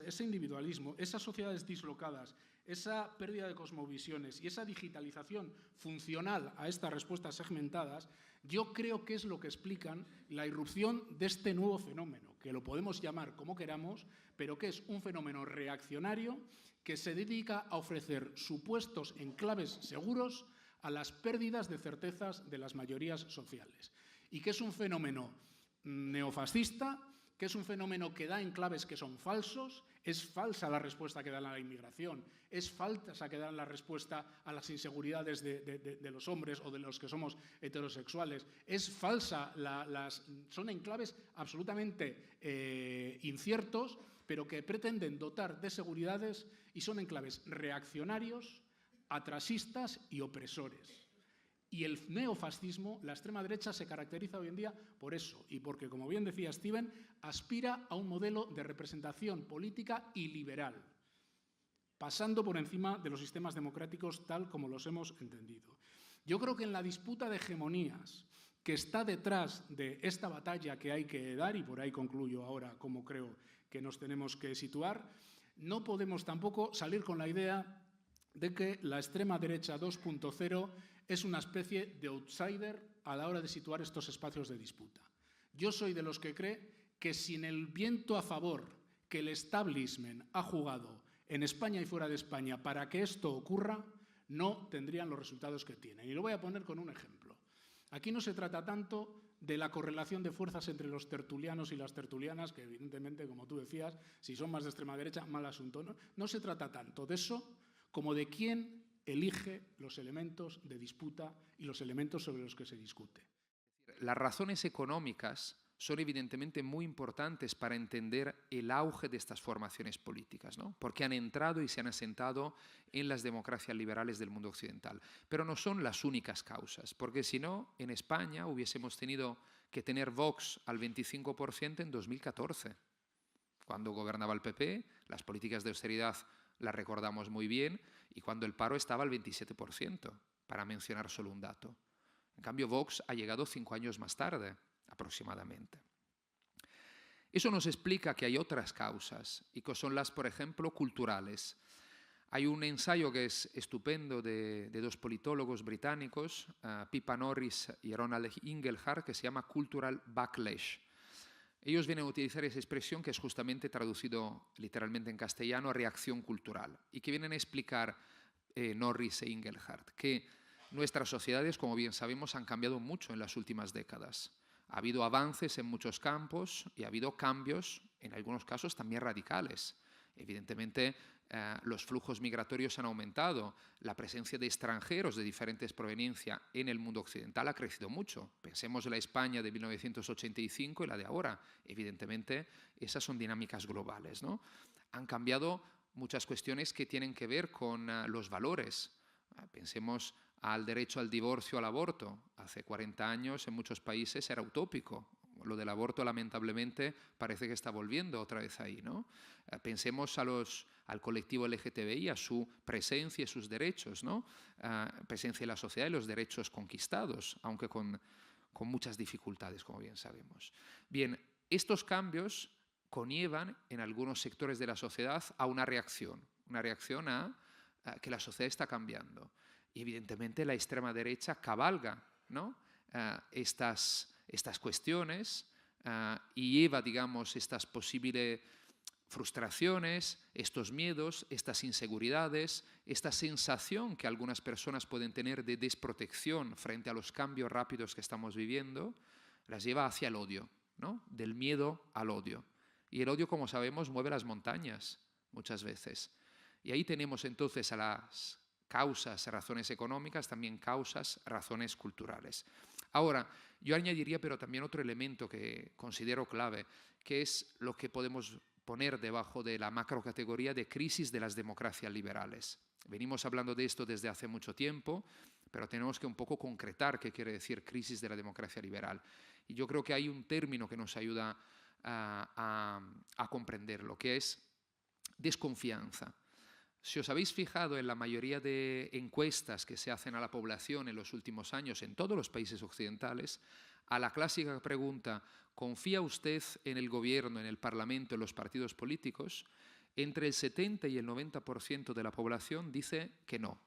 ese individualismo, esas sociedades dislocadas, esa pérdida de cosmovisiones y esa digitalización funcional a estas respuestas segmentadas, yo creo que es lo que explican la irrupción de este nuevo fenómeno, que lo podemos llamar como queramos, pero que es un fenómeno reaccionario que se dedica a ofrecer supuestos enclaves seguros a las pérdidas de certezas de las mayorías sociales. Y que es un fenómeno neofascista, que es un fenómeno que da enclaves que son falsos, es falsa la respuesta que dan a la inmigración, es falsa que dan la respuesta a las inseguridades de los hombres o de los que somos heterosexuales, es falsa, son enclaves absolutamente inciertos, pero que pretenden dotar de seguridades y son enclaves reaccionarios, atrasistas y opresores. Y el neofascismo, la extrema derecha, se caracteriza hoy en día por eso y porque, como bien decía Steven, aspira a un modelo de representación política y liberal, pasando por encima de los sistemas democráticos tal como los hemos entendido. Yo creo que en la disputa de hegemonías que está detrás de esta batalla que hay que dar, y por ahí concluyo ahora cómo creo que nos tenemos que situar, no podemos tampoco salir con la idea de que la extrema derecha 2.0 es una especie de outsider a la hora de situar estos espacios de disputa. Yo soy de los que cree que sin el viento a favor que el establishment ha jugado en España y fuera de España para que esto ocurra, no tendrían los resultados que tienen. Y lo voy a poner con un ejemplo. Aquí no se trata tanto de la correlación de fuerzas entre los tertulianos y las tertulianas, que evidentemente, como tú decías, si son más de extrema derecha, mal asunto. No se trata tanto de eso como de quién elige los elementos de disputa y los elementos sobre los que se discute. Las razones económicas son evidentemente muy importantes para entender el auge de estas formaciones políticas, ¿no? Porque han entrado y se han asentado en las democracias liberales del mundo occidental. Pero no son las únicas causas, porque si no, en España hubiésemos tenido que tener Vox al 25% en 2014. Cuando gobernaba el PP, las políticas de austeridad las recordamos muy bien, y cuando el paro estaba al 27%, para mencionar solo un dato. En cambio, Vox ha llegado 5 años más tarde, aproximadamente. Eso nos explica que hay otras causas, y que son las, por ejemplo, culturales. Hay un ensayo que es estupendo de dos politólogos británicos, Pippa Norris y Ronald Inglehart, que se llama Cultural Backlash. Ellos vienen a utilizar esa expresión que es justamente traducido literalmente en castellano, reacción cultural, y que vienen a explicar Norris e Inglehart que nuestras sociedades, como bien sabemos, han cambiado mucho en las últimas décadas. Ha habido avances en muchos campos y ha habido cambios, en algunos casos también radicales. Evidentemente, los flujos migratorios han aumentado, la presencia de extranjeros de diferentes proveniencia en el mundo occidental ha crecido mucho. Pensemos en la España de 1985 y la de ahora. Evidentemente, esas son dinámicas globales, ¿no? Han cambiado muchas cuestiones que tienen que ver con los valores. Pensemos al derecho al divorcio, al aborto. Hace 40 años en muchos países era utópico. Lo del aborto, lamentablemente, parece que está volviendo otra vez ahí, ¿no? Pensemos al colectivo LGTBI, a su presencia y sus derechos, ¿no? Presencia en la sociedad y los derechos conquistados, aunque con muchas dificultades, como bien sabemos. Bien, estos cambios conllevan en algunos sectores de la sociedad a una reacción a que la sociedad está cambiando. Y evidentemente la extrema derecha cabalga, ¿no? Estas cuestiones y lleva, digamos, estas posibles frustraciones, estos miedos, estas inseguridades, esta sensación que algunas personas pueden tener de desprotección frente a los cambios rápidos que estamos viviendo, las lleva hacia el odio, ¿no? Del miedo al odio. Y el odio, como sabemos, mueve las montañas muchas veces. Y ahí tenemos entonces a las causas, razones económicas, también causas, razones culturales. Ahora, yo añadiría pero también otro elemento que considero clave, que es lo que podemos poner debajo de la macrocategoría de crisis de las democracias liberales. Venimos hablando de esto desde hace mucho tiempo, pero tenemos que un poco concretar qué quiere decir crisis de la democracia liberal. Y yo creo que hay un término que nos ayuda a comprenderlo, que es desconfianza. Si os habéis fijado en la mayoría de encuestas que se hacen a la población en los últimos años en todos los países occidentales, a la clásica pregunta, ¿confía usted en el gobierno, en el parlamento, en los partidos políticos? entre el 70 y el 90% de la población dice que no.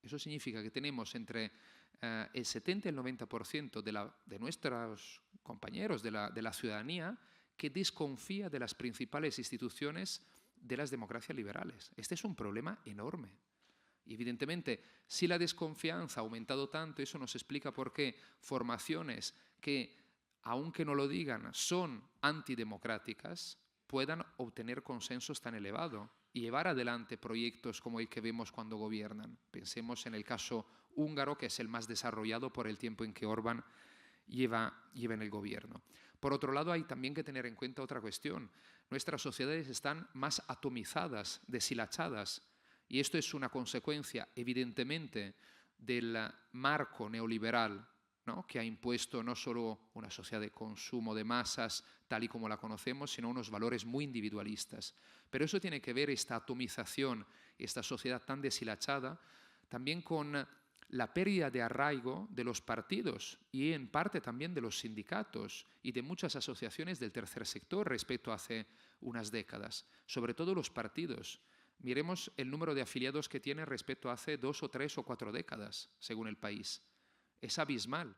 Eso significa que tenemos entre el 70 y el 90% de nuestros compañeros, de la ciudadanía, que desconfía de las principales instituciones de las democracias liberales. Este es un problema enorme. Y evidentemente, si la desconfianza ha aumentado tanto, eso nos explica por qué formaciones que, aunque no lo digan, son antidemocráticas, puedan obtener consensos tan elevados y llevar adelante proyectos como el que vemos cuando gobiernan. Pensemos en el caso húngaro, que es el más desarrollado por el tiempo en que Orbán lleva en el gobierno. Por otro lado, hay también que tener en cuenta otra cuestión. Nuestras sociedades están más atomizadas, deshilachadas, y esto es una consecuencia, evidentemente, del marco neoliberal, ¿no?, que ha impuesto no solo una sociedad de consumo de masas tal y como la conocemos, sino unos valores muy individualistas. Pero eso tiene que ver, esta atomización, esta sociedad tan deshilachada, también con la pérdida de arraigo de los partidos y en parte también de los sindicatos y de muchas asociaciones del tercer sector respecto a hace unas décadas, sobre todo los partidos. Miremos el número de afiliados que tiene respecto a hace 2 o 3 o 4 décadas, según el país. Es abismal.